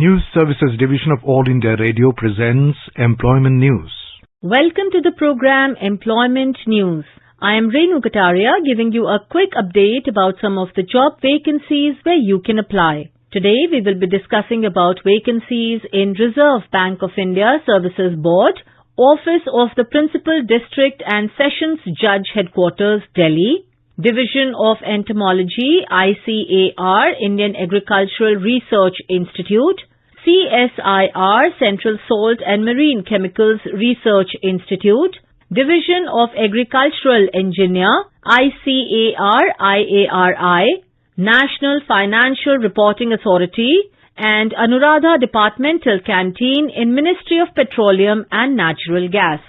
News Services Division of All India Radio presents Employment News. Welcome to the program Employment News. I am Renu Kataria giving you a quick update about some of the job vacancies where you can apply. Today we will be discussing about vacancies in Reserve Bank of India Services Board, Office of the Principal District and Sessions Judge Headquarters, Delhi, Division of Entomology, ICAR, Indian Agricultural Research Institute, CSIR, Central Salt and Marine Chemicals Research Institute, Division of Agricultural Engineer, ICAR, IARI, National Financial Reporting Authority, and Anuradha Departmental Canteen in Ministry of Petroleum and Natural Gas.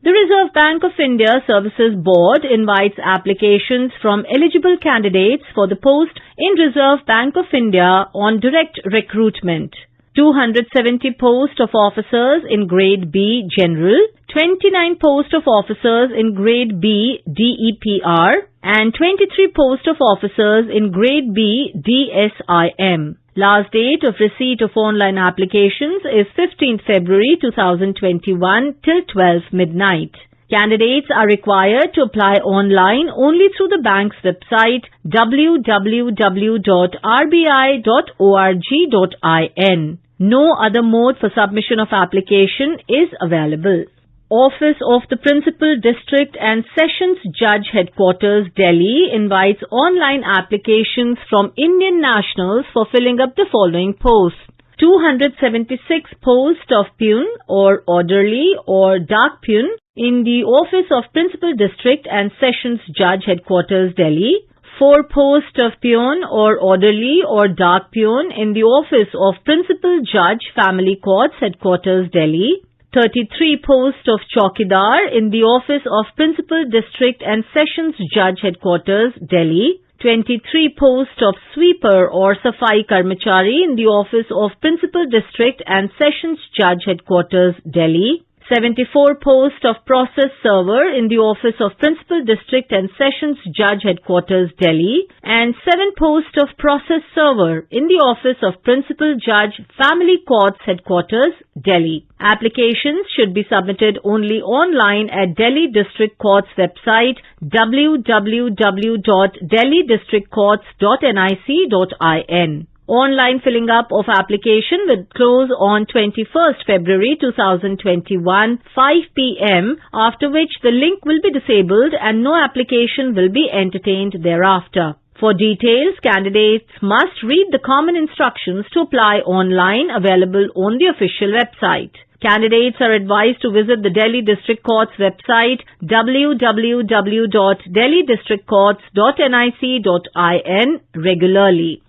The Reserve Bank of India Services Board invites applications from eligible candidates for the post in Reserve Bank of India on direct recruitment. 270 posts of officers in Grade B General, 29 posts of officers in Grade B DEPR, and 23 posts of officers in Grade B DSIM. Last date of receipt of online applications is 15th February 2021 till 12 midnight. Candidates are required to apply online only through the bank's website www.rbi.org.in. No other mode for submission of application is available. Office of the Principal District and Sessions Judge Headquarters, Delhi invites online applications from Indian nationals for filling up the following posts. 276 posts of peon or orderly or dark peon in the Office of Principal District and Sessions Judge Headquarters, Delhi. 4 posts of peon or orderly or dark peon in the Office of Principal Judge Family Courts Headquarters, Delhi. 33 posts of Chowkidar in the Office of Principal District and Sessions Judge Headquarters, Delhi. 23 posts of Sweeper or Safai Karmachari in the Office of Principal District and Sessions Judge Headquarters, Delhi. 74 posts of Process Server in the Office of Principal District and Sessions Judge Headquarters, Delhi, and 7 posts of Process Server in the Office of Principal Judge Family Courts Headquarters, Delhi. Applications should be submitted only online at Delhi District Court's website www.delhidistrictcourts.nic.in. Online filling up of application will close on 21st February 2021, 5 p.m., after which the link will be disabled and no application will be entertained thereafter. For details, candidates must read the common instructions to apply online available on the official website. Candidates are advised to visit the Delhi District Court's website www.delhidistrictcourts.nic.in regularly.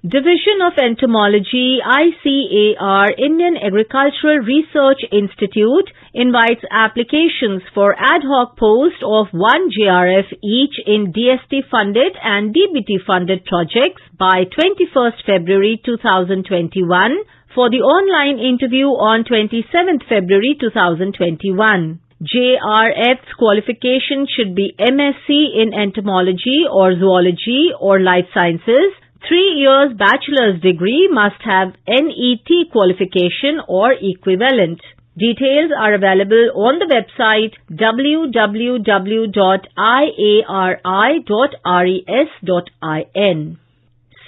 Division of Entomology, ICAR, Indian Agricultural Research Institute invites applications for ad hoc post of 1 JRF each in DST-funded and DBT-funded projects by 21st February 2021 for the online interview on 27th February 2021. JRF's qualification should be MSc in Entomology or Zoology or Life Sciences. 3 years bachelor's degree must have NET qualification or equivalent. Details are available on the website www.iari.res.in.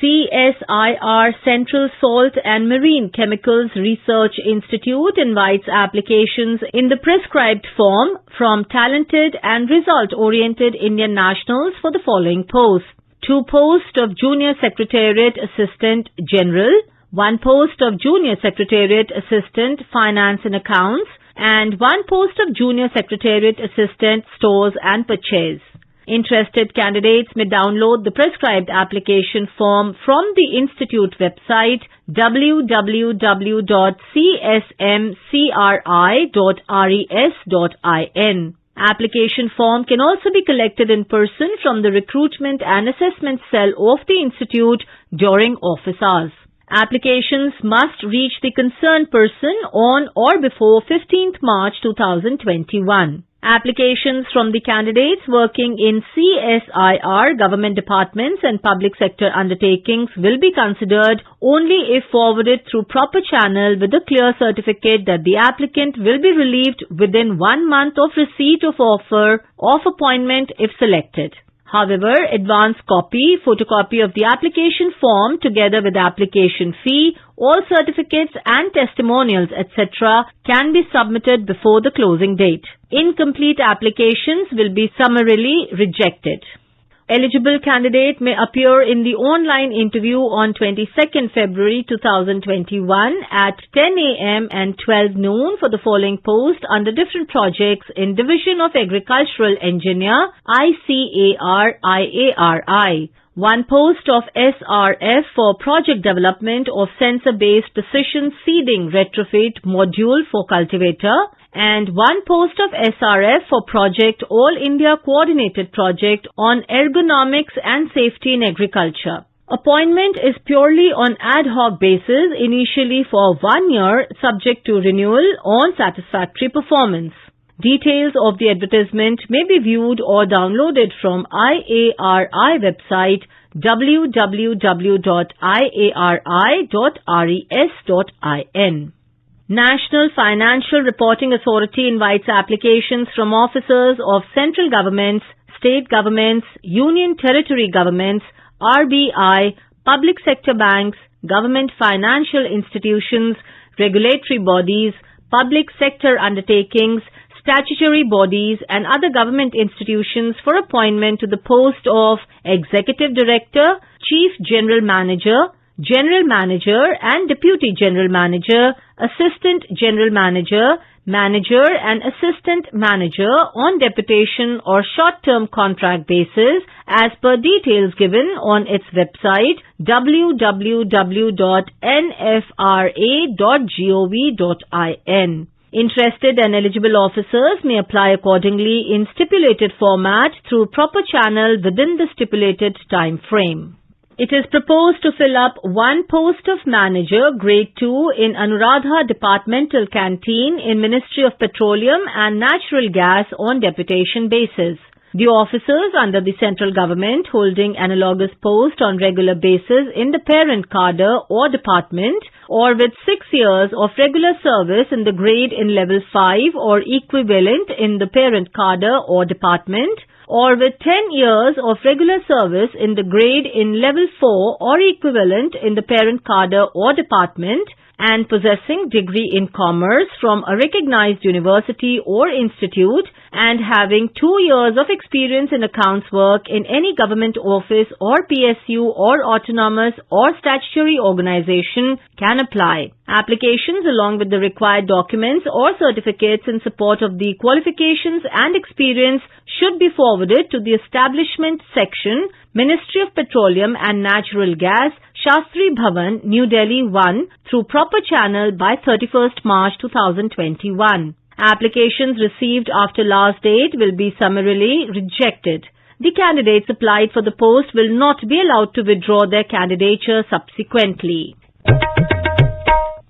CSIR, Central Salt and Marine Chemicals Research Institute invites applications in the prescribed form from talented and result-oriented Indian nationals for the following posts. 2 posts of Junior Secretariat Assistant General, 1 post of Junior Secretariat Assistant Finance and Accounts, and 1 post of Junior Secretariat Assistant Stores and Purchase. Interested candidates may download the prescribed application form from the Institute website www.csmcri.res.in. Application form can also be collected in person from the Recruitment and Assessment Cell of the Institute during office hours. Applications must reach the concerned person on or before 15th March 2021. Applications from the candidates working in CSIR, government departments and public sector undertakings will be considered only if forwarded through proper channel with a clear certificate that the applicant will be relieved within 1 month of receipt of offer of appointment if selected. However, advance copy, photocopy of the application form together with application fee, all certificates and testimonials etc. can be submitted before the closing date. Incomplete applications will be summarily rejected. Eligible candidate may appear in the online interview on 22nd February 2021 at 10 a.m. and 12 noon for the following post under different projects in Division of Agricultural Engineer, ICAR-IARI. One post of SRF for Project Development of Sensor-Based Precision Seeding Retrofit Module for Cultivator, and one post of SRF for Project All India Coordinated Project on Ergonomics and Safety in Agriculture. Appointment is purely on ad hoc basis, initially for 1 year, subject to renewal on satisfactory performance. Details of the advertisement may be viewed or downloaded from IARI website www.iari.res.in. National Financial Reporting Authority invites applications from officers of central governments, state governments, union territory governments, RBI, public sector banks, government financial institutions, regulatory bodies, public sector undertakings, statutory bodies and other government institutions for appointment to the post of Executive Director, Chief General Manager and Deputy General Manager, Assistant General Manager, Manager and Assistant Manager on deputation or short-term contract basis as per details given on its website www.nfra.gov.in. Interested and eligible officers may apply accordingly in stipulated format through proper channel within the stipulated time frame. It is proposed to fill up one post of Manager Grade 2 in Anuradha Departmental Canteen in Ministry of Petroleum and Natural Gas on deputation basis. The officers under the central government holding analogous post on regular basis in the parent cadre or department or with 6 years of regular service in the grade in level 5 or equivalent in the parent cadre or department, or with 10 years of regular service in the grade in level 4 or equivalent in the parent cadre or department, and possessing degree in commerce from a recognized university or institute and having 2 years of experience in accounts work in any government office or PSU or autonomous or statutory organization can apply. Applications along with the required documents or certificates in support of the qualifications and experience should be forwarded to the Establishment Section, Ministry of Petroleum and Natural Gas, Shastri Bhavan, New Delhi 1 through proper channel by 31st March 2021. Applications received after last date will be summarily rejected. The candidates applied for the post will not be allowed to withdraw their candidature subsequently.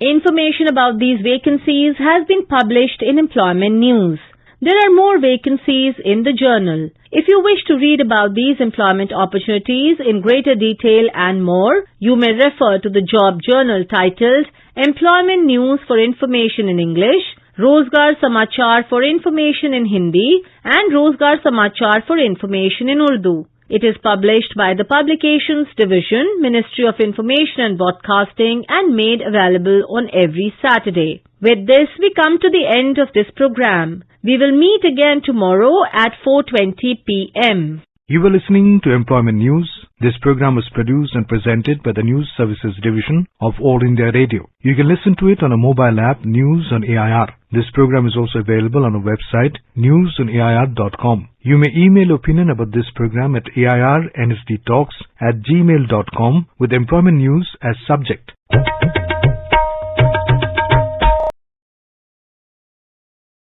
Information about these vacancies has been published in Employment News. There are more vacancies in the journal. If you wish to read about these employment opportunities in greater detail and more, you may refer to the job journal titled Employment News for Information in English, Rozgar Samachar for Information in Hindi and Rozgar Samachar for Information in Urdu. It is published by the Publications Division, Ministry of Information and Broadcasting and made available on every Saturday. With this, we come to the end of this program. We will meet again tomorrow at 4:20 p.m. You were listening to Employment News. This program was produced and presented by the News Services Division of All India Radio. You can listen to it on a mobile app, News on AIR. This program is also available on our website, newsonair.com. You may email opinion about this program at airnsdtalks@gmail.com with Employment News as subject.